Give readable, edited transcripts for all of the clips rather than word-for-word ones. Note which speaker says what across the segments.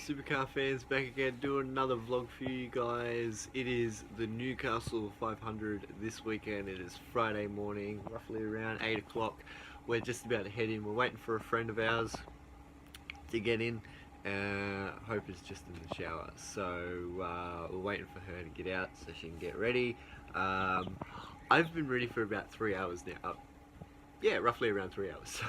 Speaker 1: Supercar fans, back again doing another vlog for you guys. It is the Newcastle 500 this weekend. It is Friday morning, roughly around 8 o'clock. We're just about to head in. We're waiting for a friend of ours to get in. Hope is just in the shower, so we're waiting for her to get out so she can get ready. I've been ready for about 3 hours now. Yeah, roughly around 3 hours.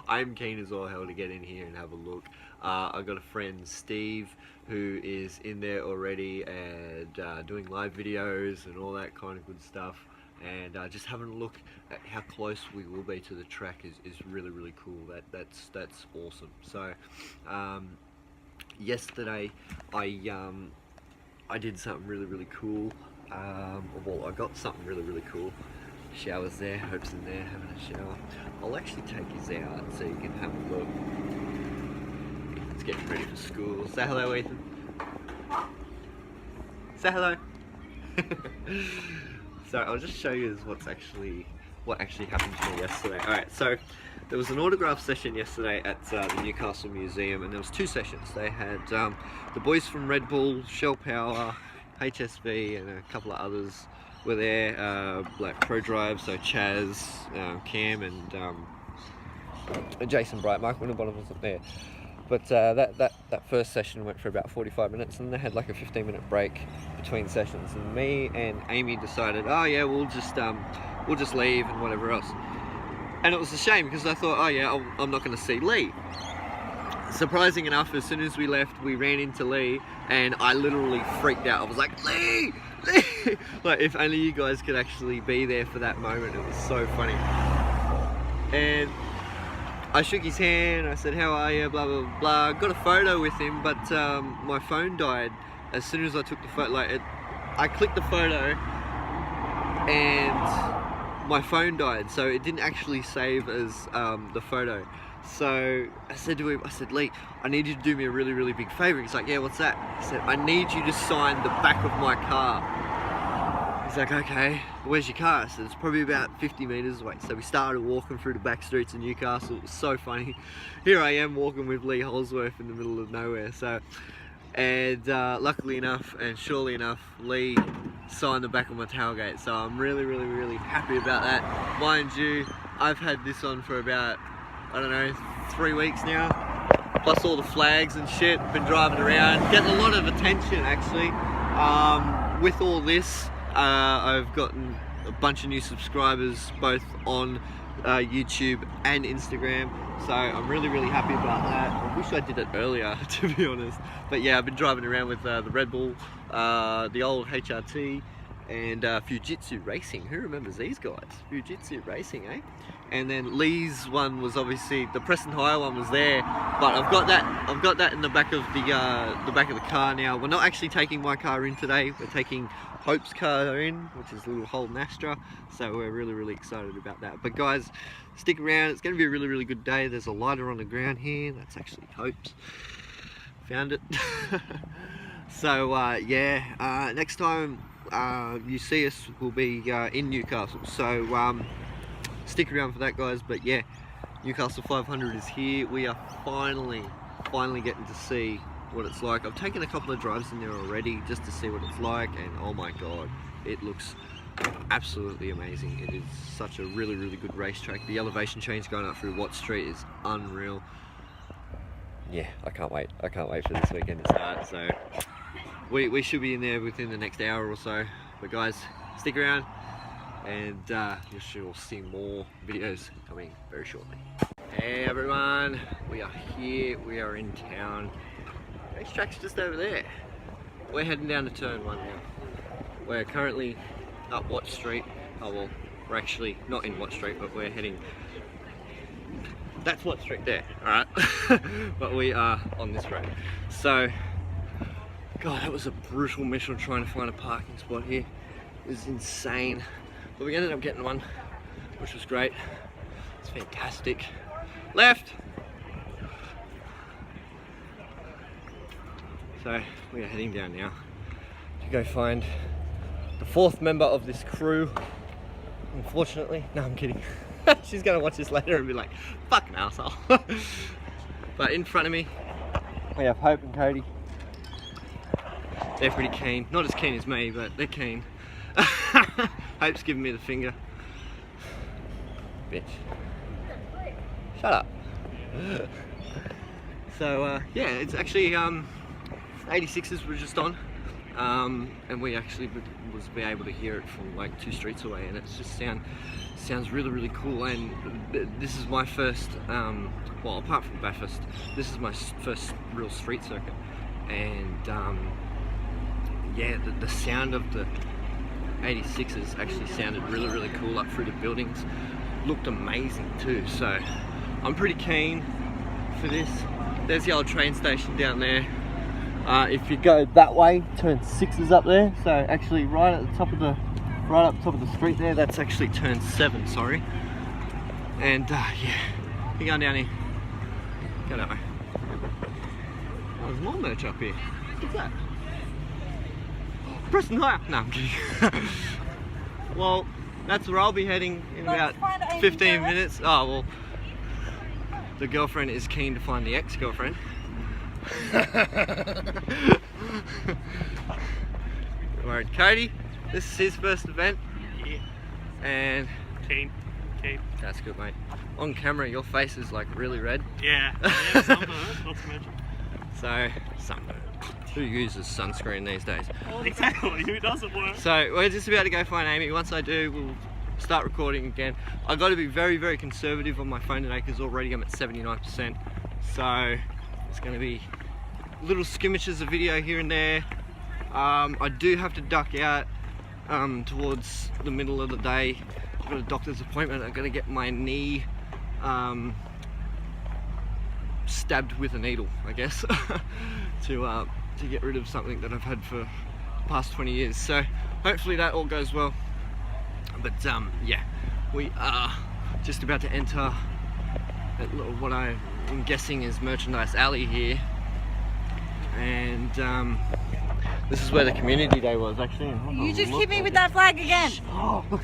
Speaker 1: I'm keen as all hell to get in here and have a look. I've got a friend, Steve, who is in there already and doing live videos and all that kind of good stuff. And just having a look at how close we will be to the track is really, really cool. That's awesome. So yesterday I did something really, really cool. Well, I got something really, really cool. Shower's there, Hope's in there having a shower. I'll actually take his out so you can have a look. Ethan's getting ready for school. Say hello, Ethan. Say hello. So I'll just show you what actually happened to me yesterday. Alright, so there was an autograph session yesterday at the Newcastle Museum, and there was two sessions. They had the boys from Red Bull, Shell Power, HSV, and a couple of others were there, like Pro Drive, so Chaz, Cam, and Jason Bright. Mark Winterbottom wasn't there. But that first session went for about 45 minutes, and they had like a 15-minute break between sessions. And me and Amy decided, oh yeah, we'll just leave and whatever else. And it was a shame because I thought, oh yeah, I'm not going to see Lee. Surprising enough, as soon as we left, we ran into Lee, and I literally freaked out. I was like, Lee! Lee! Like, if only you guys could actually be there for that moment. It was so funny. And I shook his hand, I said, how are you, blah, blah, blah. Got a photo with him, but my phone died as soon as I took the photo. I clicked the photo, and my phone died, so it didn't actually save as the photo. So I said to him, Lee, I need you to do me a really, really big favor. He's like, yeah, what's that? I said, I need you to sign the back of my car. He's like, okay, where's your car? I said, it's probably about 50 meters away. So we started walking through the back streets of Newcastle. It was so funny. Here I am walking with Lee Holsworth in the middle of nowhere. So, and luckily enough and surely enough, Lee signed the back of my tailgate. So I'm really, really, really happy about that. Mind you, I've had this on for about, I don't know, 3 weeks now, plus all the flags and shit. Been driving around, getting a lot of attention actually. With all this, I've gotten a bunch of new subscribers both on YouTube and Instagram, so I'm really, really happy about that. I wish I did it earlier, to be honest, but yeah, I've been driving around with the Red Bull, the old HRT, and Fujitsu Racing. Who remembers these guys? Fujitsu Racing, eh? And then Lee's one was obviously the Preston Hire one was there, but I've got that in the back of the car now. We're not actually taking my car in today. We're taking Hope's car in, which is a little Holden Astra. So we're really, really excited about that. But guys, stick around. It's going to be a really, really good day. There's a lighter on the ground here. That's actually Hope's. Found it. So yeah, next time you see us, we'll be in Newcastle. So stick around for that, guys. But yeah, Newcastle 500 is here. We are finally getting to see what it's like. I've taken a couple of drives in there already just to see what it's like, and oh my god, it looks absolutely amazing. It is such a really, really good racetrack. The elevation change going up through Watt Street is unreal. Yeah, I can't wait for this weekend to start. So we should be in there within the next hour or so. But guys, stick around, and you should see more videos coming very shortly. Hey everyone, we are here, we are in town. Racetrack's just over there. We're heading down to turn 1 now. We're currently up Watt Street. Oh well, we're actually not in Watt Street, but we're heading, that's Watt Street there, alright? But we are on this road. So, God, that was a brutal mission trying to find a parking spot here. It was insane. But we ended up getting one, which was great. It's fantastic. Left! So we are heading down now to go find the 4th member of this crew. Unfortunately, no, I'm kidding. She's gonna watch this later and be like, fucking asshole. But in front of me We have Hope and Cody. They're pretty keen. Not as keen as me, but they're keen. Hope's giving me the finger. Bitch. Shut up. So yeah, it's actually 86s were just on, and we actually was be able to hear it from like 2 streets away, and it's just sounds really cool. And this is my first, well, apart from Bathurst, this is my first real street circuit, and yeah, the sound of the 86s actually sounded really cool up through the buildings. Looked amazing too, so I'm pretty keen for this. There's the old train station down there. If you go that way, turn 6 is up there. So actually right up top of the street there, that's actually turn 7, sorry. And yeah, you're going down here. Go that way. Oh, there's more merch up here. What's that? Preston higher. No, I'm kidding. Well, that's where I'll be heading in about 15 minutes. Oh, well, the girlfriend is keen to find the ex-girlfriend. Alright, Cody, this is his first event. Yeah. And... Keen. That's good, mate. On camera, your face is like really red.
Speaker 2: Yeah, sunburn, not to mention.
Speaker 1: So, sunburn. Who uses sunscreen these days?
Speaker 2: Exactly, who doesn't work?
Speaker 1: So we're just about to go find Amy. Once I do, we'll start recording again. I've got to be very conservative on my phone today because already I'm at 79%. So it's going to be little skirmishes of video here and there. I do have to duck out towards the middle of the day. I've got a doctor's appointment. I've got to get my knee stabbed with a needle, I guess, to get rid of something that I've had for the past 20 years. So hopefully that all goes well. But yeah, we are just about to enter that little, what I'm guessing is Merchandise Alley here. And this is where the community day was actually.
Speaker 3: You just hit me with that flag again.
Speaker 1: Oh, look.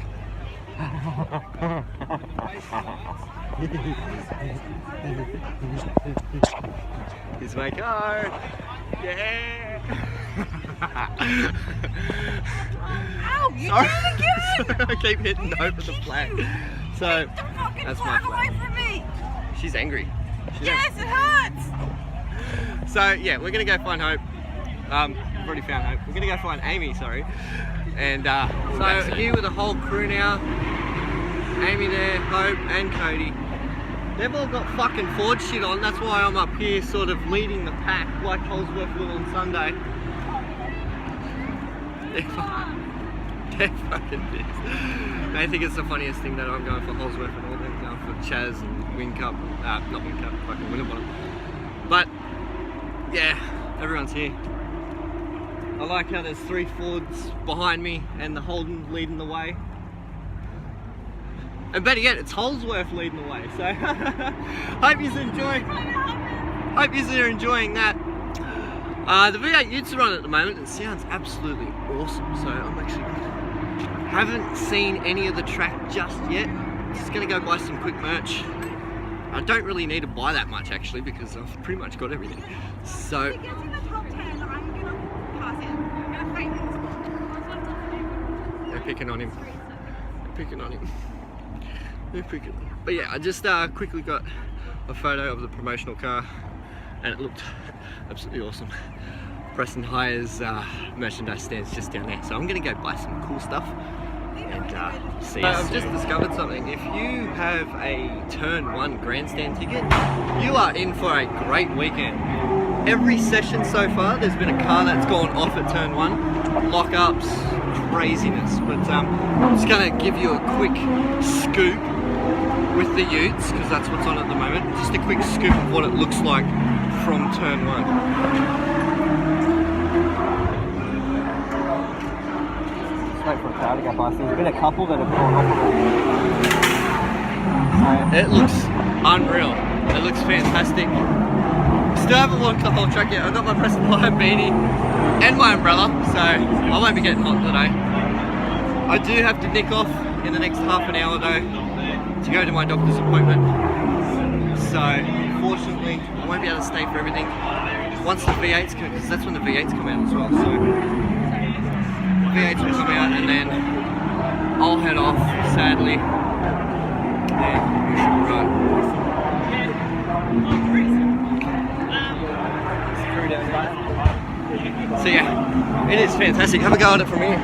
Speaker 1: Here's my car. Yeah.
Speaker 3: Ow, you did it again.
Speaker 1: I keep hitting over the flag. So that's my flag.
Speaker 3: Away from me.
Speaker 1: She's angry.
Speaker 3: Yes, it hurts.
Speaker 1: So yeah, we're gonna go find Hope. We've already found Hope. We're gonna go find Amy, sorry. And so here with the whole crew now. Amy there, Hope and Cody. They've all got fucking Ford shit on. That's why I'm up here sort of leading the pack like Holsworth will on Sunday. They're fucking pissed. They think it's the funniest thing that I'm going for Holsworth and all them going for Chaz and Wincup. Not Wincup, fucking Winterbottom. But yeah, everyone's here. I like how there's 3 Fords behind me and the Holden leading the way. And better yet, it's Holsworth leading the way. So hope you're enjoying that. The V8 Utes are on at the moment. It sounds absolutely awesome. So I'm actually haven't seen any of the track just yet. Just gonna go buy some quick merch. I don't really need to buy that much actually because I've pretty much got everything. So
Speaker 3: If he gets in the top 10, I'm gonna pass him. I'm gonna fight him.
Speaker 1: they're picking on him. But yeah, I just quickly got a photo of the promotional car and it looked absolutely awesome. Preston Hire's merchandise stands just down there, so I'm gonna go buy some cool stuff and see you soon. I've just discovered something. If you have a Turn 1 grandstand ticket, you are in for a great weekend. Every session so far, there's been a car that's gone off at Turn 1. Lockups, craziness. But I'm just gonna give you a quick scoop with the Utes, because that's what's on at the moment. Just a quick scoop of what it looks like from Turn 1. Wait for a car to go past. There's been a couple that have gone off. It looks unreal. It looks fantastic. Still haven't walked the whole track yet. I've got my Preston Hire beanie and my umbrella, so I won't be getting hot today. I do have to nick off in the next half an hour though to go to my doctor's appointment. So unfortunately I won't be able to stay for everything. once the V8s come, because that's when the V8s come out as well. So V8s will come out, and then I'll head off. Sadly, and we should be right. So yeah, it is fantastic. Have a go at it from here.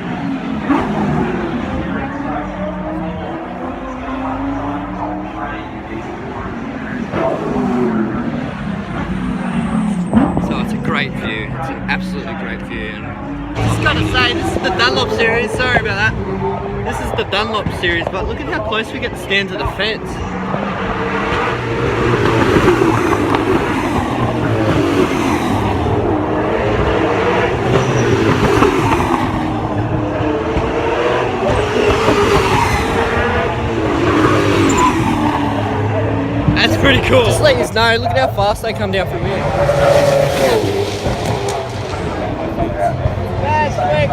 Speaker 1: So it's a great view. It's an absolutely great view. And I just gotta say, this is the Dunlop series. Sorry about that. This is the Dunlop series, but look at how close we get to stand to the fence. That's pretty cool. Just let you know, look at how fast they come down from here. That's quick.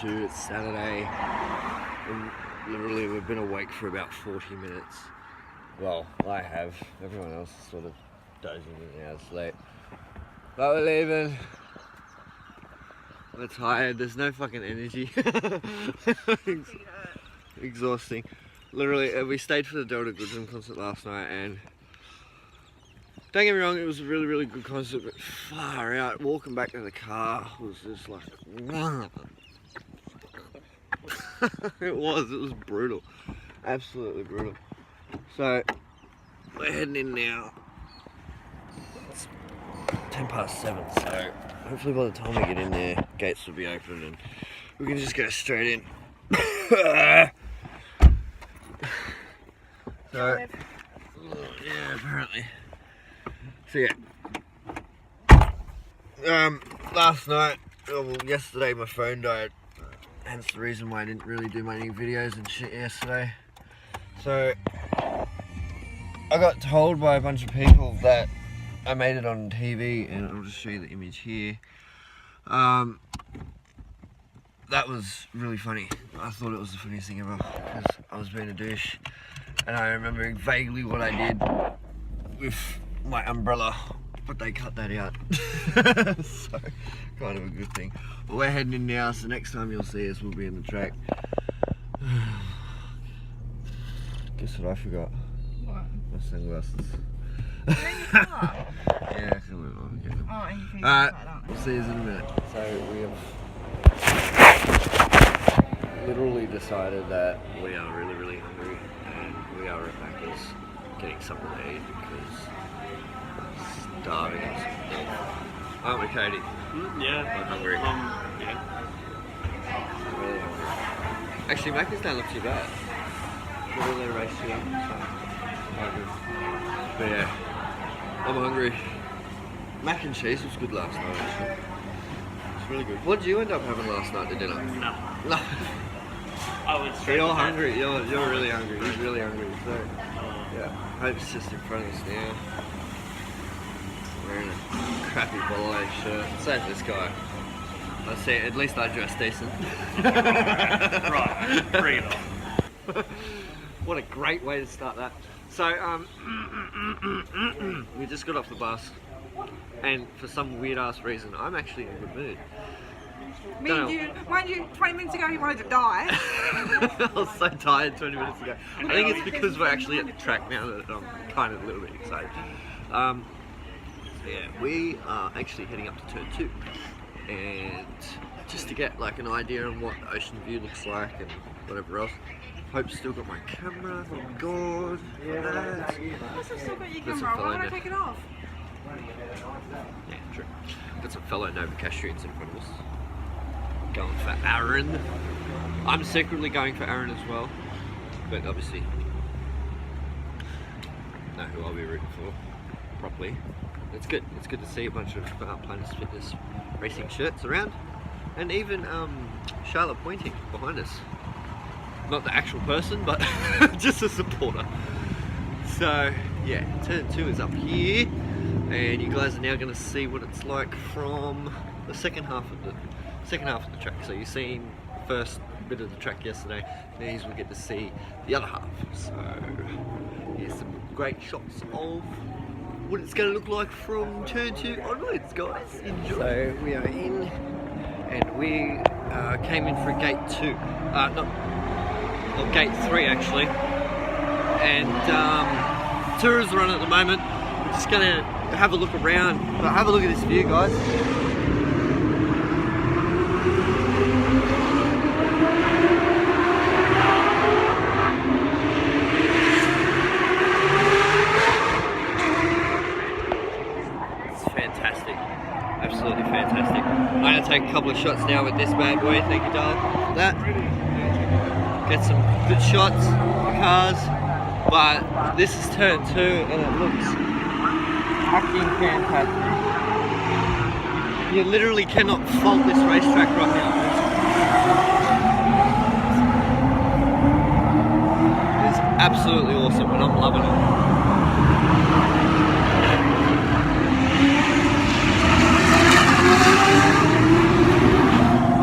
Speaker 1: It's Saturday, and literally we've been awake for about 40 minutes. Well, I have. Everyone else is sort of dozing in out of sleep. But we're leaving. We're tired. There's no fucking energy. Exhausting. Literally, we stayed for the Delta Goodrem concert last night, and don't get me wrong, it was a really, really good concert, but far out. Walking back to the car was just like... it was brutal. Absolutely brutal. So, we're heading in now. It's 7:10, so hopefully by the time we get in there, gates will be open and we can just go straight in. So, yeah, apparently. So yeah, last night, well, yesterday my phone died. Hence the reason why I didn't really do my new videos and shit yesterday. So, I got told by a bunch of people that I made it on TV, and I'll just show you the image here. That was really funny. I thought it was the funniest thing ever, because I was being a douche. And I remember vaguely what I did with my umbrella, but they cut that out. So, kind of a good thing. But we're heading in now, so next time you'll see us, we'll be in the track. Guess what I forgot?
Speaker 3: What?
Speaker 1: My sunglasses. Yeah, come on, I'll get them.
Speaker 3: Oh, and you can
Speaker 1: Alright,
Speaker 3: like that.
Speaker 1: we'll see you in a minute. So we have literally decided that we are really, really hungry, and we are at Macca's getting something to eat because it's starving us. Aren't we, Katie?
Speaker 2: Yeah.
Speaker 1: I'm hungry.
Speaker 2: Yeah.
Speaker 1: I'm really hungry. Actually, Macca's don't look too bad. Look at their ratio, so quite good. But yeah, I'm hungry. Mac and cheese was good last night, actually. It's really good. What did you end up having last night to dinner?
Speaker 2: No.
Speaker 1: No.
Speaker 2: I would
Speaker 1: So
Speaker 2: say
Speaker 1: you're hungry. You're really hungry. He's really hungry. So yeah, Hope's just in front of us now. Wearing a crappy bolo shirt. Save this guy. I see. At least I dress decent.
Speaker 2: Right. Bring it on.
Speaker 1: What a great way to start that. So, we just got off the bus, and for some weird ass reason, I'm actually in a good mood.
Speaker 3: Mind you, 20 minutes ago he wanted to die.
Speaker 1: I was so tired 20 minutes ago. I think it's because we're actually at the track now that I'm kind of a little bit excited. So yeah, we are actually heading up to turn 2, and just to get like an idea on what the ocean view looks like and whatever else. Hope's still got my camera, thank God.
Speaker 3: Yes, I've still got your camera. Why would I take it off?
Speaker 1: Yeah, true. Got some fellow Novocastrians in front of us. Going for Aaron. I'm secretly going for Aaron as well, but obviously know who I'll be rooting for properly. It's good. It's good to see a bunch of Planet Fitness racing shirts around, and even Charlotte Pointing behind us. Not the actual person, but just a supporter. So yeah, turn 2 is up here, and you guys are now going to see what it's like from the second half of the track. So you've seen the first bit of the track yesterday. These we get to see the other half. So here's some great shots of what it's going to look like from turn 2 onwards, guys. Enjoy. So we are in, and we came in for gate 2. Gate 3 actually. And tours are on at the moment. We're just going to have a look around. But have a look at this view, guys. Absolutely fantastic. I'm going to take a couple of shots now with this bad boy. Thank you, darling, for that. Get some good shots of the cars. But this is turn 2 and it looks fucking fantastic. You literally cannot fault this racetrack right now. It's absolutely awesome and I'm loving it.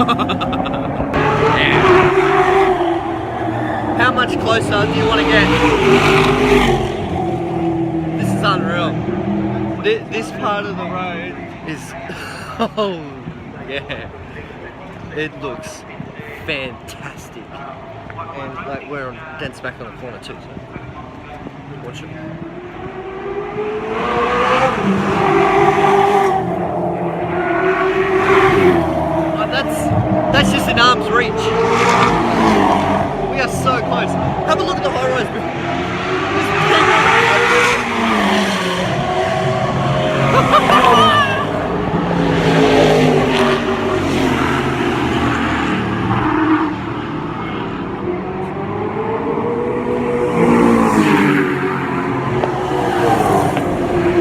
Speaker 1: Yeah. How much closer do you want to get? This is unreal. This part of the road is, oh yeah, it looks fantastic. And like we're on dense back on the corner too, so watch it. That's just in arm's reach. We are so close. Have a look at the high rise.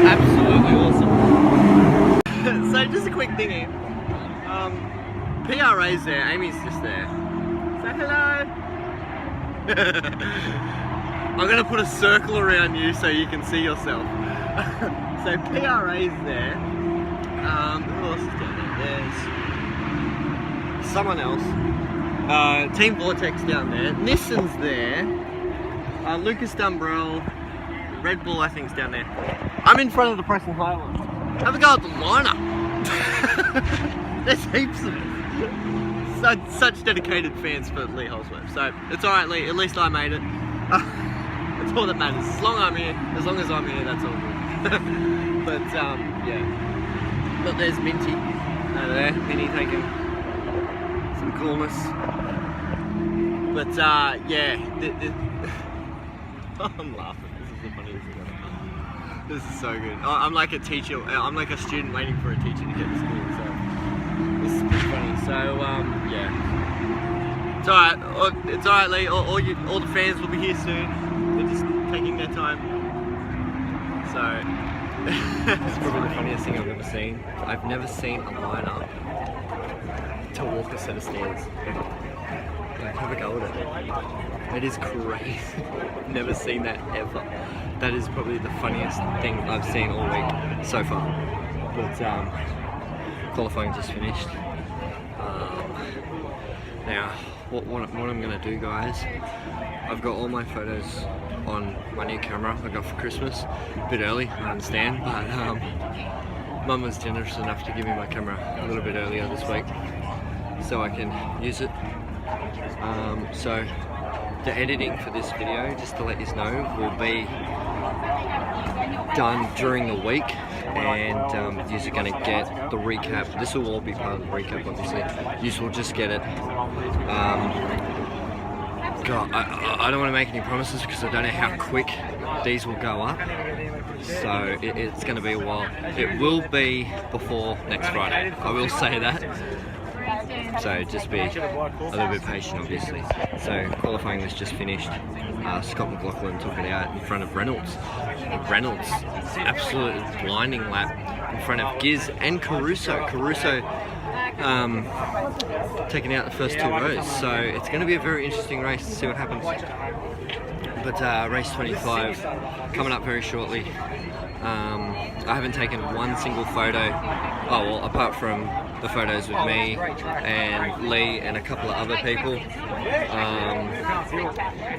Speaker 1: Absolutely awesome. So just a quick thing here. PRA's there, Amy's just there. Say hello! I'm gonna put a circle around you so you can see yourself. So PRA's there. Who else is down there? There's someone else. Team Vortex down there. Nissan's there. Lucas Dumbrell. Red Bull I think's down there. I'm in front of the Preston Highland. Have a go at the lineup. There's heaps of it. Such dedicated fans for Lee Holsworth. So it's alright, Lee, at least I made it. That's all that matters. As long as I'm here, that's all good. But yeah. But there's Minty over there. Minty taking some coolness. But yeah, I'm laughing. This is the funniest thing ever. This is so good. I'm like a teacher. I'm like a student waiting for a teacher to get to school. So this is pretty funny. So yeah, it's alright. It's alright, Lee. All the fans will be here soon. They're just taking their time. So it's probably the funniest thing I've ever seen. I've never seen a lineup to walk a set of stairs. Like, have a go at it. It is crazy. Never seen that ever. That is probably the funniest thing I've seen all week so far. But qualifying just finished. Now what I'm gonna do, guys, I've got all my photos on my new camera I got for Christmas. A bit early, I understand, but Mum was generous enough to give me my camera a little bit earlier this week so I can use it. So the editing for this video, just to let you know, will be done during the week, and you're going to get the recap. This will all be part of the recap, obviously. You will just get it. God, I don't want to make any promises because I don't know how quick these will go up, so it's going to be a while. It will be before next Friday, I will say that. So just be a little bit patient, obviously. So qualifying was just finished. Scott McLaughlin took it out in front of Reynolds. Reynolds, absolutely blinding lap in front of Giz and Caruso. Caruso taking out the first 2 rows. So it's going to be a very interesting race to see what happens. But race 25 coming up very shortly. I haven't taken one single photo, apart from the photos with me and Lee and a couple of other people.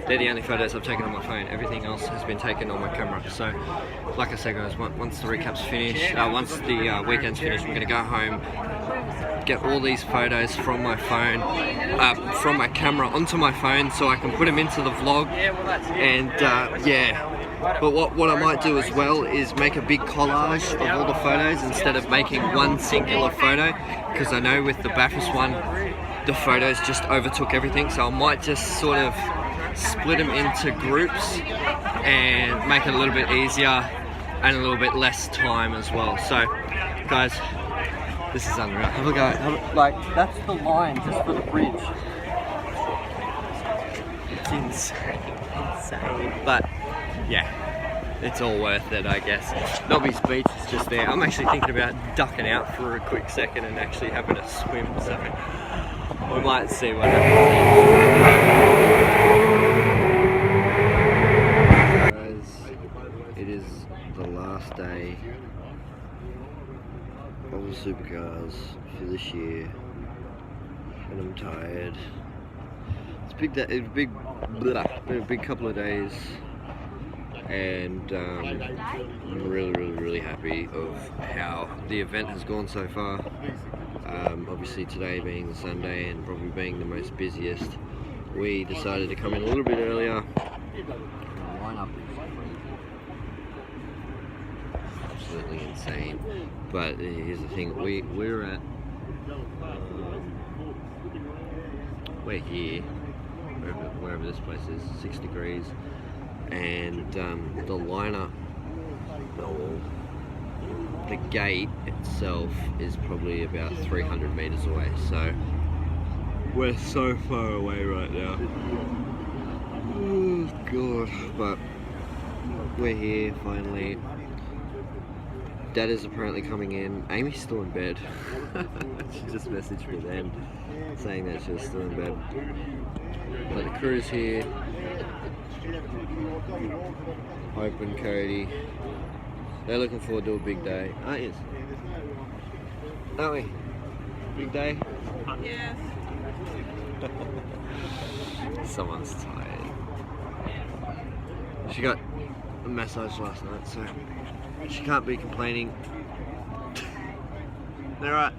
Speaker 1: They're the only photos I've taken on my phone. Everything else has been taken on my camera. So, like I said, guys, once the recap's finished, once the weekend's finished, I'm going to go home, get all these photos from my phone, from my camera onto my phone, so I can put them into the vlog. And yeah. But what I might do as well is make a big collage of all the photos instead of making one singular photo, because I know with the Bathurst one, the photos just overtook everything. So I might just sort of split them into groups and make it a little bit easier and a little bit less time as well. So, guys, this is unreal. Have a go. Like, that's the line just for the bridge. It's insane. But yeah, it's all worth it, I guess. Nobby's Beach is just there. I'm actually thinking about ducking out for a quick second and actually having a swim, so we might see what happens. Guys, it is the last day of the Supercars for this year, and I'm tired. It's been a big couple of days. And I'm really happy of how the event has gone so far. Obviously today being the Sunday and probably being the most busiest, we decided to come in a little bit earlier. The lineup is absolutely insane. But here's the thing, we're here, wherever this place is, 6 degrees. And the lineup, the gate itself is probably about 300 meters away, so we're so far away right now. Oh god, but we're here finally. Dad is apparently coming in. Amy's still in bed. She just messaged me then saying that she was still in bed. But the crew's here. Hope and Cody, they're looking forward to a big day, aren't you? Aren't we? Big day?
Speaker 3: Yes.
Speaker 1: Someone's tired. She got a massage last night, so she can't be complaining. Alright.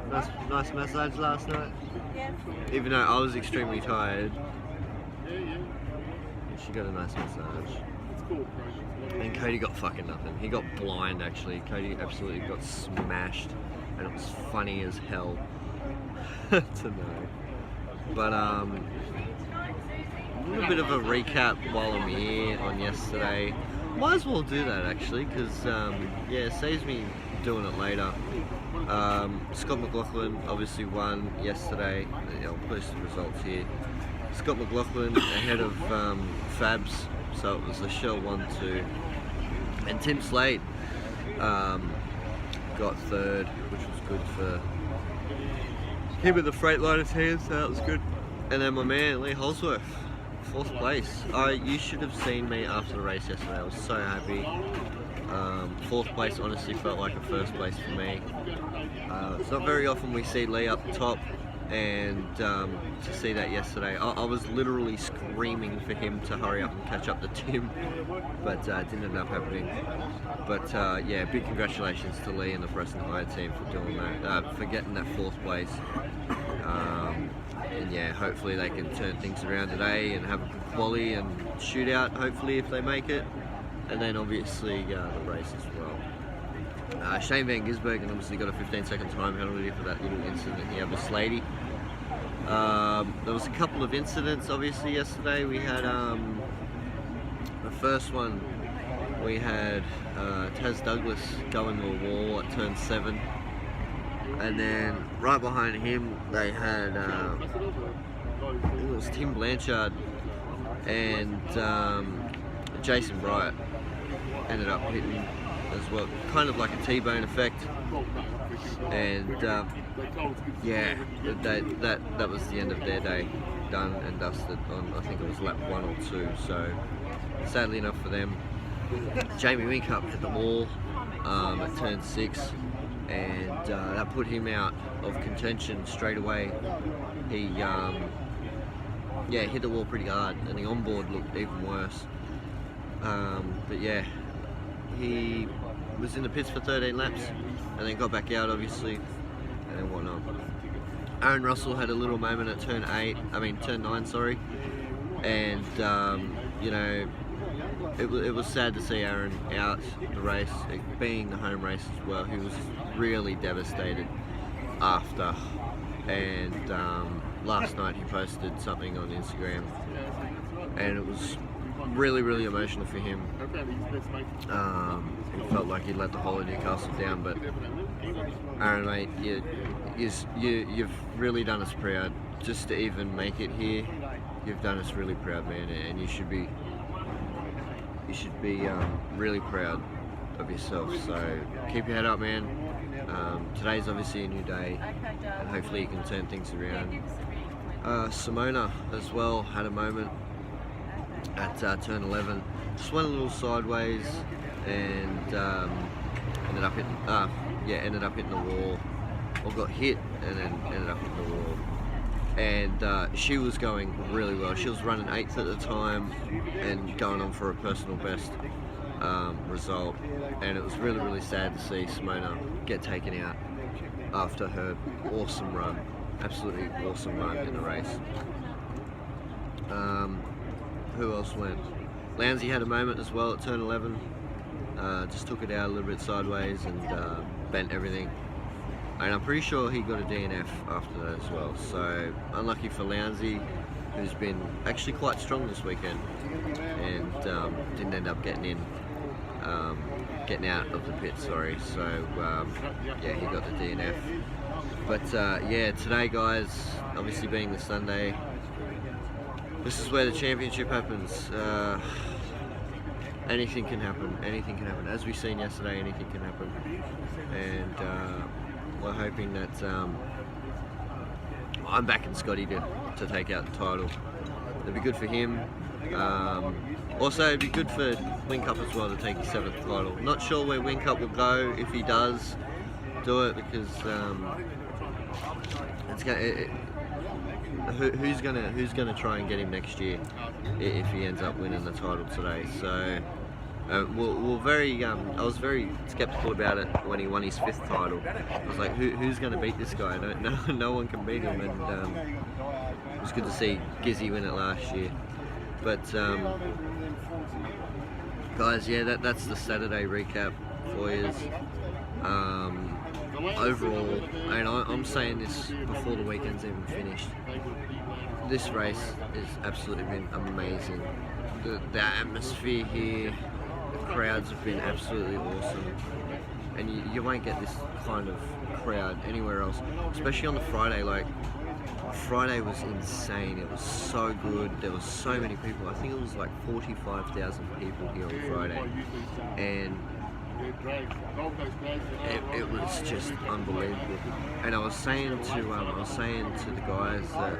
Speaker 1: Nice massage last night.
Speaker 3: Yes.
Speaker 1: Even though I was extremely tired. She got a nice massage. And Cody got fucking nothing. He got blind, actually. Cody absolutely got smashed, and it was funny as hell to know. But a little bit of a recap while I'm here on yesterday. Might as well do that, actually, because yeah, it saves me doing it later. Scott McLaughlin obviously won yesterday. I'll post the results here. Scott McLaughlin ahead of Fabs, so it was the Shell 1-2, and Tim Slade got third, which was good for him in the Freightliner team, so that was good. And then my man Lee Holsworth, 4th place. You should have seen me after the race yesterday. I was so happy. 4th place honestly felt like a 1st place for me. It's not very often we see Lee up the top. and to see that yesterday, I was literally screaming for him to hurry up and catch up to Tim, but it didn't end up happening. But yeah, big congratulations to Lee and the Preston Hire team for doing that, for getting that 4th place. And yeah, hopefully they can turn things around today and have a good quali and shootout, hopefully, if they make it. And then obviously the race as well. Shane Van Gisbergen obviously got a 15-second time penalty for that little incident he had with Slady. There was a couple of incidents obviously yesterday. We had the first one, we had Taz Douglas go into a wall at turn 7. And then right behind him they had it was Tim Blanchard and Jason Bryant ended up hitting as well, kind of like a T-bone effect. And yeah, that was the end of their day, done and dusted on, I think it was lap 1 or 2. So sadly enough for them, Jamie Winkup hit the wall at turn 6. And that put him out of contention straight away. He yeah, hit the wall pretty hard, and the onboard looked even worse. But yeah, he was in the pits for 13 laps, and then got back out obviously, and then whatnot. Aaron Russell had a little moment at turn 9, sorry, and you know, it was sad to see Aaron out the race, it being the home race as well. He was really devastated after, and last night he posted something on Instagram, and it was really emotional for him. He felt like he let the whole of Newcastle down, but Aaron, mate, you've really done us proud just to even make it here. You've done us really proud, man, and you should be really proud of yourself. So keep your head up, man. Today's obviously a new day, and hopefully you can turn things around. Simona as well had a moment at turn 11. Just went a little sideways and ended up hitting the wall, or got hit and then ended up hitting the wall. And she was going really well. She was running 8th at the time and going on for a personal best result. And it was really sad to see Simona get taken out after her awesome run, absolutely awesome run in the race. Who else went? Lowndesy had a moment as well at turn 11. Just took it out a little bit sideways and bent everything. And I'm pretty sure he got a DNF after that as well. So unlucky for Lowndesy, who's been actually quite strong this weekend, and didn't end up getting out of the pit. Sorry. So yeah, he got the DNF. But yeah, today, guys, obviously being the Sunday, this is where the championship happens. Anything can happen. Anything can happen. As we seen yesterday, anything can happen. And we're hoping that I'm backing Scotty to take out the title. It'd be good for him. Also, it'd be good for Winkup as well to take his 7th title. Not sure where Winkup will go if he does do it, because who's gonna try and get him next year if he ends up winning the title today. So I was very skeptical about it when he won his 5th title. I was like, who's going to beat this guy? No one can beat him. And it was good to see Gizzy win it last year. But guys, yeah, that's the Saturday recap for you. Overall, and I'm saying this before the weekend's even finished, this race has absolutely been amazing. The atmosphere here, the crowds have been absolutely awesome, and you won't get this kind of crowd anywhere else, especially on the Friday. Like, Friday was insane. It was so good. There was so many people. I think it was like 45,000 people here on Friday, and it was just unbelievable. And I was saying to the guys that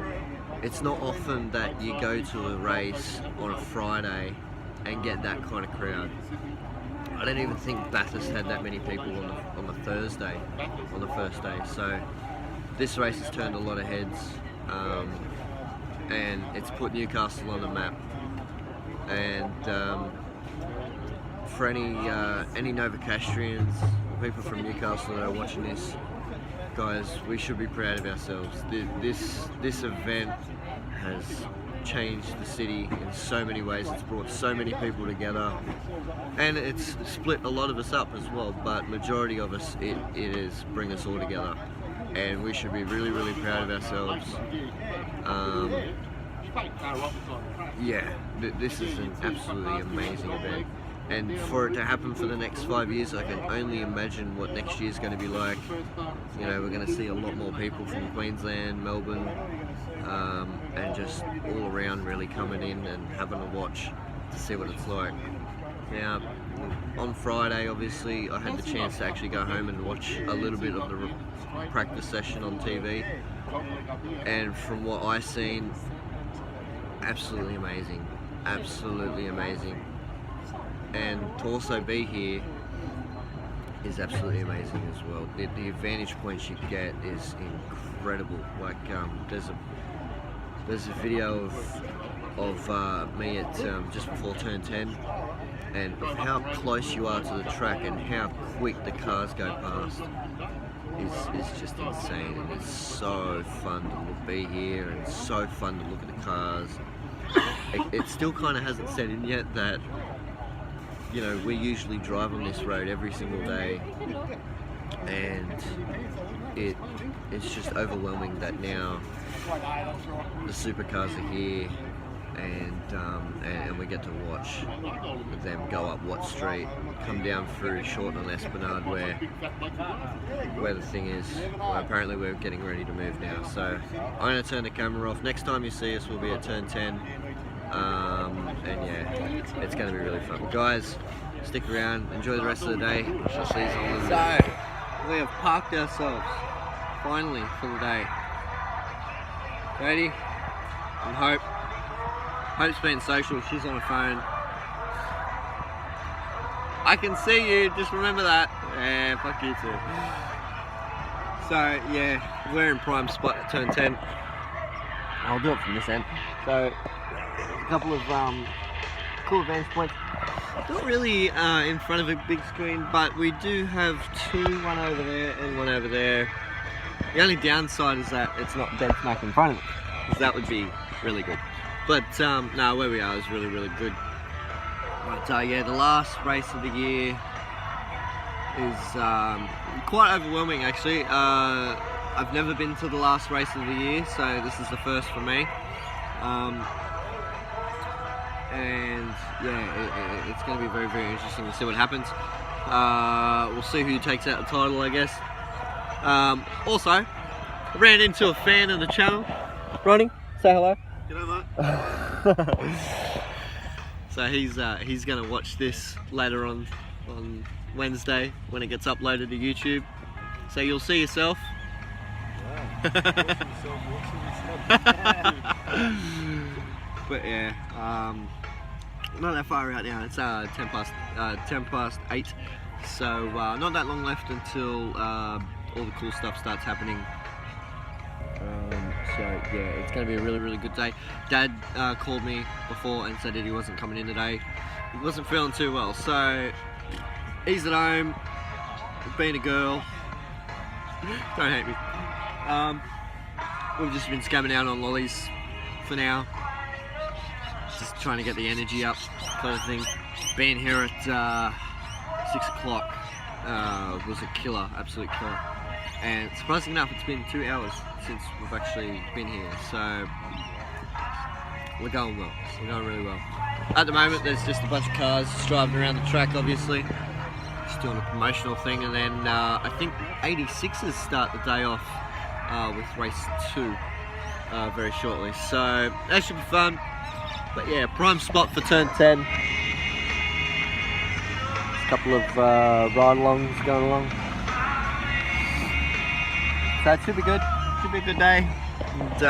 Speaker 1: it's not often that you go to a race on a Friday and get that kind of crowd. I don't even think Bathurst had that many people on the Thursday, on the first day. So this race has turned a lot of heads, and it's put Newcastle on the map. And for any Novocastrians, people from Newcastle that are watching this, guys, we should be proud of ourselves. This event has changed the city in so many ways. It's brought so many people together, and it's split a lot of us up as well, but majority of us, it is bring us all together, and we should be really, really proud of ourselves. Yeah, this is an absolutely amazing event, and for it to happen for the next 5 years, I can only imagine what next year's going to be like. You know, we're going to see a lot more people from Queensland, Melbourne, and just all around really coming in and having a watch to see what it's like. Now, on Friday, obviously, I had the chance to actually go home and watch a little bit of the practice session on TV, and from what I seen, absolutely amazing, absolutely amazing. And to also be here is absolutely amazing as well. The vantage points you get is incredible. Like there's a video of me at just before turn 10, and of how close you are to the track and how quick the cars go past is just insane. And it's so fun to be here, and so fun to look at the cars. It still kind of hasn't set in yet that, you know, we usually drive on this road every single day, and it's just overwhelming that now the supercars are here, and we get to watch them go up Watt Street, come down through Shorten and Esplanade, where the thing is. Well, apparently we're getting ready to move now, so I'm going to turn the camera off. Next time you see us, we'll be at turn 10, and yeah, it's going to be really fun. Guys, stick around, enjoy the rest of the day. I'll see you soon. So, we have parked ourselves, finally, for the day. Ready? And Hope. Hope's being social, she's on her phone. I can see you, just remember that. Yeah, fuck you too. So yeah, we're in prime spot at turn 10. I'll do it from this end. So, a couple of cool vantage points. Not really in front of a big screen, but we do have two, one over there and one over there. The only downside is that it's not dead smack in front of it, because that would be really good. But no, where we are is really, really good. But yeah, the last race of the year is quite overwhelming actually. I've never been to the last race of the year, so this is the first for me. And yeah, it's going to be very, very interesting to see what happens. We'll see who takes out the title, I guess. Also, I ran into a fan of the channel. Ronnie, say hello.
Speaker 2: G'day, mate.
Speaker 1: So he's going to watch this later on Wednesday when it gets uploaded to YouTube. So you'll see yourself. But yeah, not that far out now. It's 10 past 8. So not that long left until all the cool stuff starts happening. So yeah, it's going to be a really, really good day. Dad called me before and said that he wasn't coming in today. He wasn't feeling too well, so he's at home, being a girl. Don't hate me. We've just been scamming out on lollies for now. Just trying to get the energy up, kind of thing. Being here at 6 o'clock was a killer, absolute killer. And surprisingly enough, it's been 2 hours since we've actually been here, so we're going well. We're going really well. At the moment, there's just a bunch of cars just driving around the track, obviously. Just doing a promotional thing, and then I think 86ers start the day off with race 2 very shortly. So that should be fun. But yeah, prime spot for turn 10. Just a couple of ride-alongs going along. So it should be good. Should be a good day. And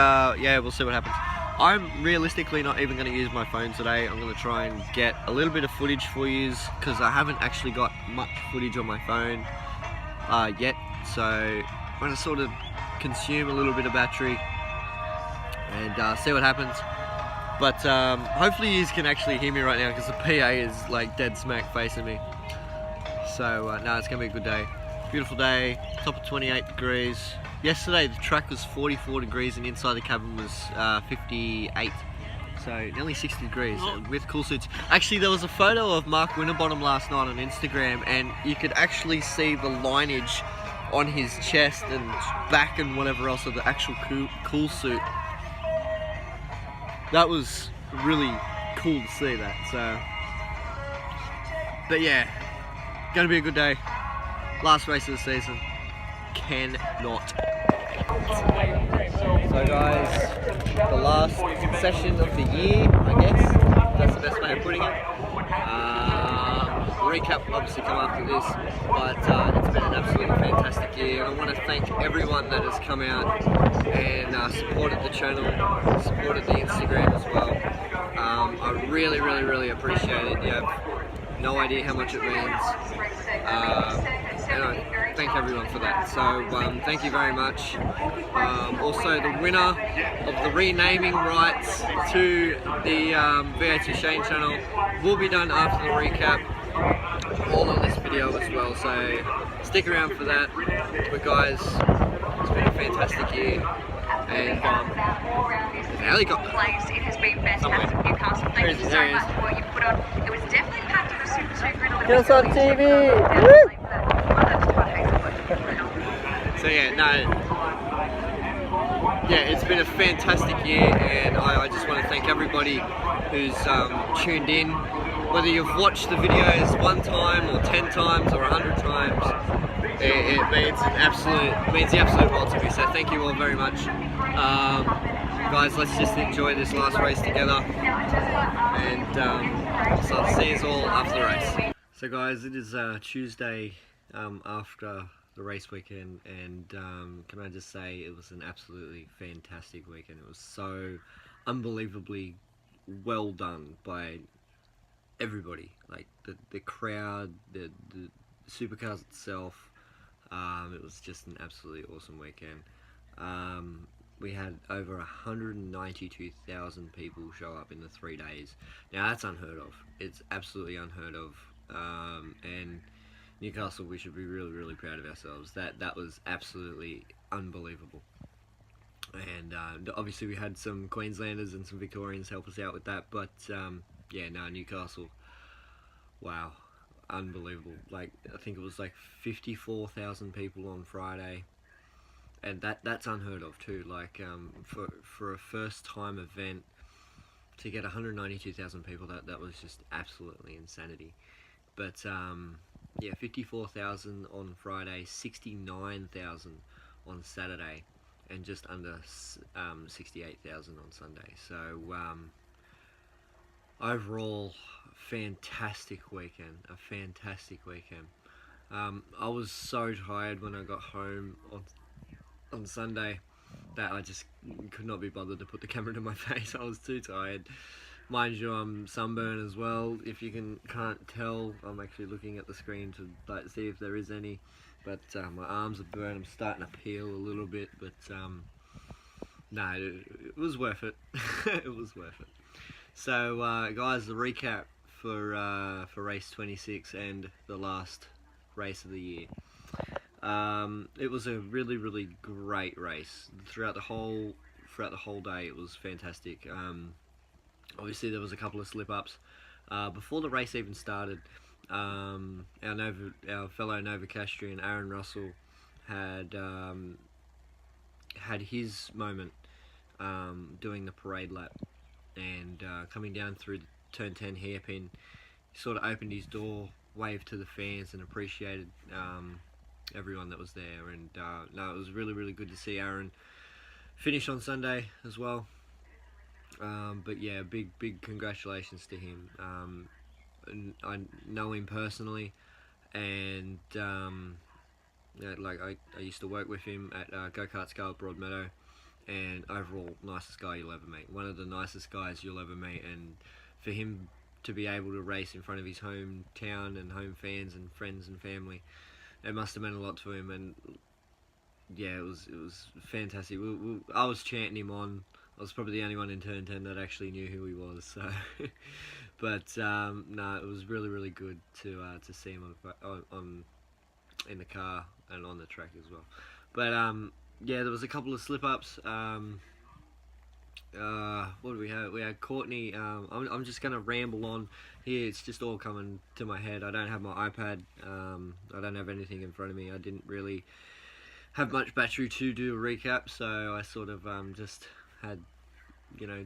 Speaker 1: yeah, we'll see what happens. I'm realistically not even going to use my phone today. I'm going to try and get a little bit of footage for you, because I haven't actually got much footage on my phone yet. So I'm going to sort of consume a little bit of battery and see what happens. But hopefully you can actually hear me right now because the PA is like dead smack facing me. So no, it's gonna be a good day. Beautiful day, top of 28 degrees. Yesterday the track was 44 degrees and inside the cabin was 58. So nearly 60 degrees with cool suits. Actually, there was a photo of Mark Winterbottom last night on Instagram and you could actually see the lineage on his chest and back and whatever else of the actual cool suit. That was really cool to see that. So, but yeah, gonna be a good day. Last race of the season. Cannot. So guys, the last session of the year, I guess. That's the best way of putting it. Recap will obviously come after this, but it's been an absolutely fantastic year. And I want to thank everyone that has come out and supported the channel, supported the Instagram as well. I really, really, really appreciate it. You have no idea how much it means. And I thank everyone for that. So thank you very much. Also, the winner of the renaming rights to the V8 Shane channel will be done after the recap, all on this video as well. So stick around for that. But guys, it's been a fantastic year. And there's a helicopter.
Speaker 3: It has been fantastic, Newcastle. Thank you so much for what you put on. It was definitely packed in a super grid.
Speaker 1: Get us on TV! So yeah, it's been a fantastic year, and I just want to thank everybody who's tuned in. Whether you've watched the videos 1 time or 10 times or 100 times, it means the absolute world to me. So thank you all very much. Guys, let's just enjoy this last race together, and so I'll see you all after the race. So guys, it is Tuesday after the race weekend, and can I just say it was an absolutely fantastic weekend. It was so unbelievably well done by everybody, like the crowd, the supercars itself. It was just an absolutely awesome weekend. We had over 192,000 people show up in the 3 days. Now that's unheard of. It's absolutely unheard of. And Newcastle, we should be really, really proud of ourselves. That was absolutely unbelievable. And obviously we had some Queenslanders and some Victorians help us out with that. But yeah, no, Newcastle, wow, unbelievable. Like, I think it was like 54,000 people on Friday. And that's unheard of too. Like for a first time event to get 192,000 people, that was just absolutely insanity. But yeah, 54,000 on Friday, 69,000 on Saturday, and just under 68,000 on Sunday. So overall, fantastic weekend. A fantastic weekend. I was so tired when I got home on Sunday that I just could not be bothered to put the camera to my face. I was too tired. Mind you, I'm sunburned as well. If you can't tell, I'm actually looking at the screen to see if there is any. But my arms are burned. I'm starting to peel a little bit. But no, it was worth it. It was worth it. So guys, the recap for race 26 and the last race of the year. It was a really, really great race throughout the whole day. It was fantastic. Obviously, there was a couple of slip-ups before the race even started. Our fellow Novocastrian Aaron Russell had his moment doing the parade lap, and coming down through the turn 10 hairpin, he sort of opened his door, waved to the fans, and appreciated everyone that was there. And no, it was really, really good to see Aaron finish on Sunday as well. But yeah, big congratulations to him. And I know him personally, and like I used to work with him at Go-Kart Scale at Broadmeadow, and overall nicest guy you'll ever meet. One of the nicest guys you'll ever meet. And for him to be able to race in front of his hometown and home fans and friends and family, it must have meant a lot to him. And yeah, it was fantastic. I was chanting him on. I was probably the only one in turn 10 that actually knew who he was. So, but no, it was really really good to see him on in the car and on the track as well. But yeah, there was a couple of slip ups. What do we have? We had Courtney. I'm just gonna ramble on here. It's just all coming to my head. I don't have my iPad. I don't have anything in front of me. I didn't really have much battery to do a recap, so I sort of just had,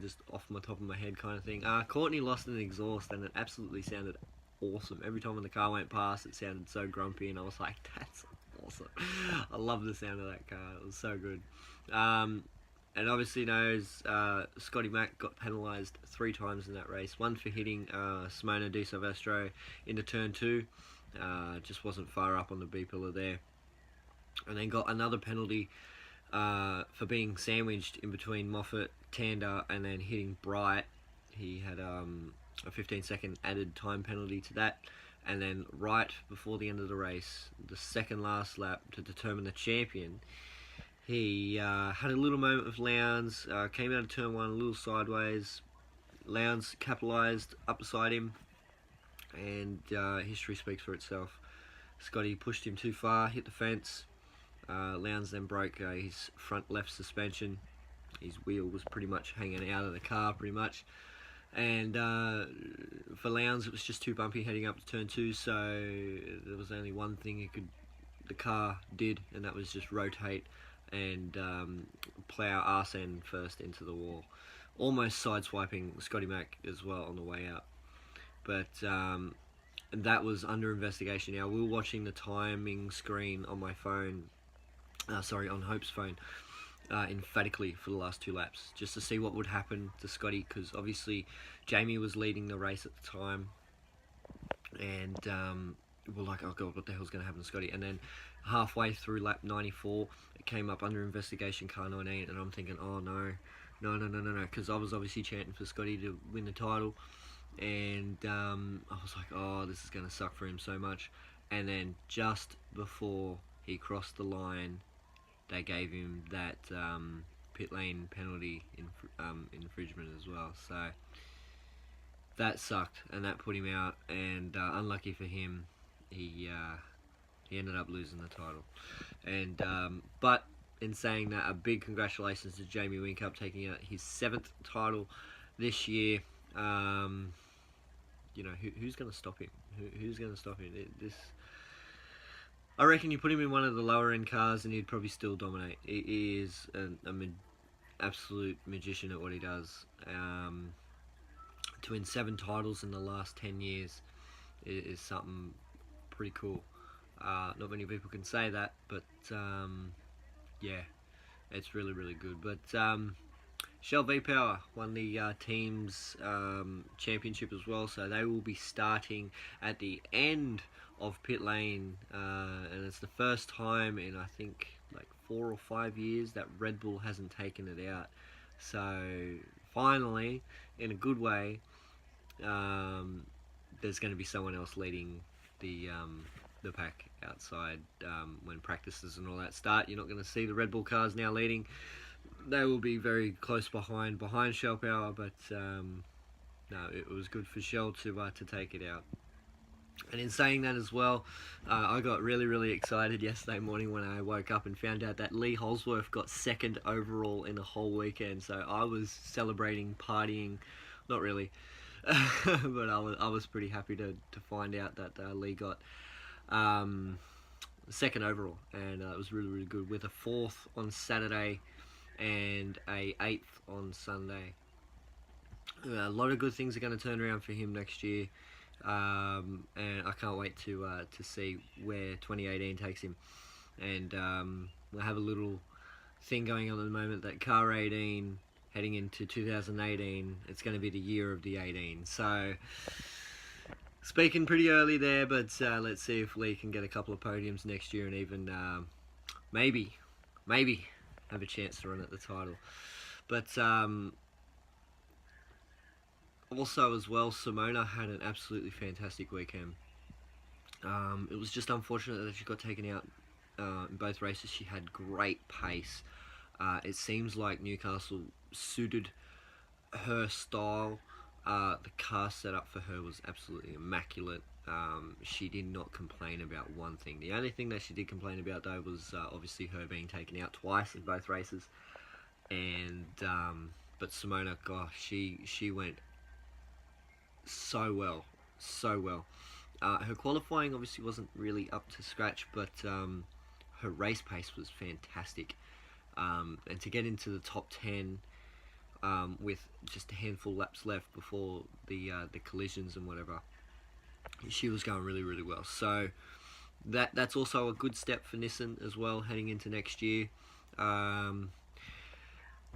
Speaker 1: just off my top of my head kind of thing. Courtney lost an exhaust, and it absolutely sounded awesome. Every time when the car went past, it sounded so grumpy, and I was like, that's awesome. I love the sound of that car. It was so good. And obviously knows Scotty Mack got penalised 3 times in that race. One for hitting Simona Di Silvestro into turn 2. Just wasn't far up on the B pillar there. And then got another penalty for being sandwiched in between Moffat, Tander, and then hitting Bright. He had a 15-second added time penalty to that. And then right before the end of the race, the second last lap to determine the champion, he had a little moment with Lowndes, came out of turn 1 a little sideways. Lowndes capitalised up beside him, and history speaks for itself. Scotty pushed him too far, hit the fence. Lowndes then broke his front left suspension. His wheel was pretty much hanging out of the car, pretty much. And for Lowndes, it was just too bumpy heading up to turn 2, so there was only one thing the car did, and that was just rotate and plough arse end first into the wall, almost sideswiping Scotty Mack as well on the way out. But that was under investigation. Now, we were watching the timing screen on my phone, on Hope's phone, emphatically for the last 2 laps, just to see what would happen to Scotty, because obviously Jamie was leading the race at the time, and we're like, oh god, what the hell's going to happen to Scotty? And then halfway through lap 94, it came up under investigation, car 19, and I'm thinking, oh no, because I was obviously chanting for Scotty to win the title, and I was like, oh, this is going to suck for him so much. And then just before he crossed the line, they gave him that pit lane penalty infringement as well, so that sucked, and that put him out, and unlucky for him, he ended up losing the title. And but in saying that, a big congratulations to Jamie Whincup taking out his 7th title this year. Who's going to stop him? Who's going to stop him? I reckon you put him in one of the lower end cars and he'd probably still dominate. He is an absolute magician at what he does. To win 7 titles in the last 10 years is something pretty cool. Not many people can say that, but yeah, it's really really good. But Shell V-Power won the team's championship as well, so they will be starting at the end of pit lane, and it's the first time in I think like 4 or 5 years that Red Bull hasn't taken it out. So finally, in a good way, there's going to be someone else leading the pack outside when practices and all that start. You're not going to see the Red Bull cars now leading. They will be very close behind Shell Power, but no, it was good for Shell to take it out. And in saying that as well, I got really, really excited yesterday morning when I woke up and found out that Lee Holsworth got 2nd overall in a whole weekend. So I was celebrating, partying, not really, but I was pretty happy to find out that Lee got 2nd overall, and it was really, really good, with a 4th on Saturday and a 8th on Sunday. A lot of good things are going to turn around for him next year. And I can't wait to see where 2018 takes him. And we'll have a little thing going on at the moment that car 18 heading into 2018, it's going to be the year of the 18. So speaking pretty early there, but let's see if Lee can get a couple of podiums next year and even maybe have a chance to run at the title. But also as well, Simona had an absolutely fantastic weekend. It was just unfortunate that she got taken out in both races. She had great pace. It seems like Newcastle suited her style. The car setup for her was absolutely immaculate. She did not complain about one thing. The only thing that she did complain about, though, was obviously her being taken out twice in both races. And but Simona, gosh, she went so well, so well. Her qualifying obviously wasn't really up to scratch, but her race pace was fantastic. And to get into the top 10 with just a handful of laps left before the collisions and whatever, she was going really, really well. So that's also a good step for Nissan as well, heading into next year.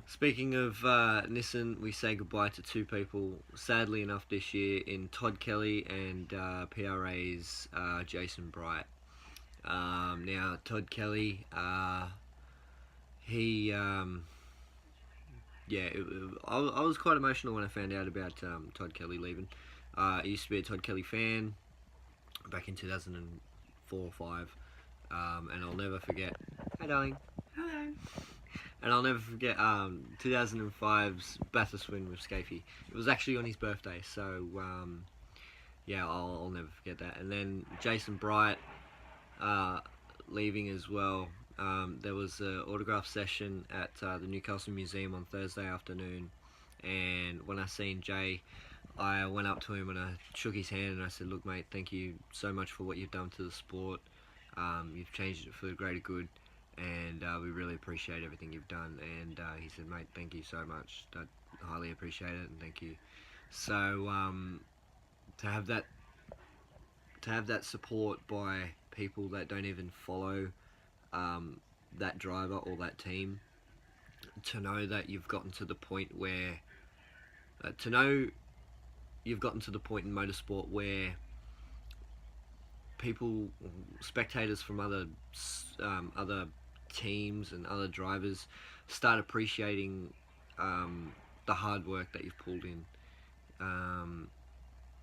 Speaker 1: Speaking of Nissan, we say goodbye to two people, sadly enough, this year, in Todd Kelly and PRA's Jason Bright. Now, Todd Kelly, he, yeah, I was quite emotional when I found out about Todd Kelly leaving. I used to be a Todd Kelly fan back in 2004 or 5, and I'll never forget. Hi, darling. Hello. And I'll never forget 2005's Bathurst win with Scafie. It was actually on his birthday, so yeah, I'll never forget that. And then Jason Bright leaving as well. There was an autograph session at the Newcastle Museum on Thursday afternoon, and when I seen Jay, I went up to him and I shook his hand and I said, "Look, mate, thank you so much for what you've done to the sport. You've changed it for the greater good, and we really appreciate everything you've done." And he said, "Mate, thank you so much. I highly appreciate it, and thank you." So to have that support by people that don't even follow that driver or that team, to know that you've gotten to the point where you've gotten to the point in motorsport where people, spectators from other teams and other drivers, start appreciating the hard work that you've pulled in.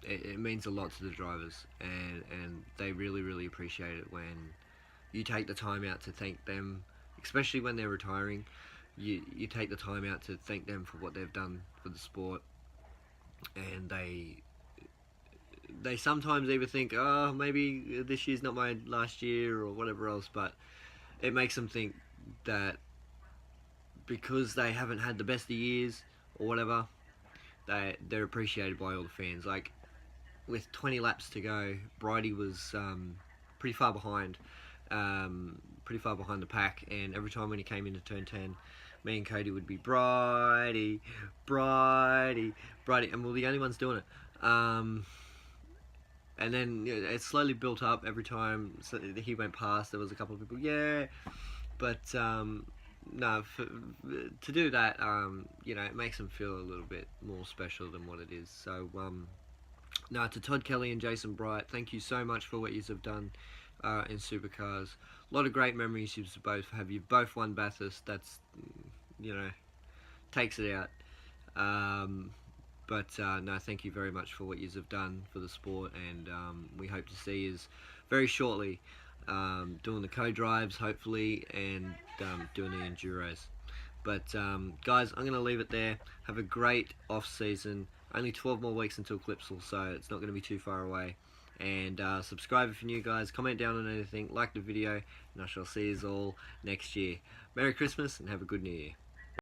Speaker 1: It means a lot to the drivers, and they really, really appreciate it when you take the time out to thank them, especially when they're retiring. You take the time out to thank them for what they've done for the sport, and they sometimes even think, oh, maybe this year's not my last year or whatever else, but it makes them think that because they haven't had the best of years or whatever, they're appreciated by all the fans. Like, with 20 laps to go, Bridie was pretty far behind the pack, and every time when he came into turn 10, me and Cody would be Bridie, and we're the only ones doing it. And then it slowly built up every time he went past. There was a couple of people, yeah, but no, to do that, it makes them feel a little bit more special than what it is. So, no, to Todd Kelly and Jason Bright, thank you so much for what you have done in Supercars. A lot of great memories you both have. You've both won Bathurst. That's, takes it out. But no, thank you very much for what you have done for the sport, and we hope to see you very shortly doing the co-drives, hopefully, and doing the Enduros. But guys, I'm going to leave it there. Have a great off-season. Only 12 more weeks until Clipsal, so it's not going to be too far away. And subscribe if you're new, guys. Comment down on anything. Like the video, and I shall see you all next year. Merry Christmas, and have a good New Year.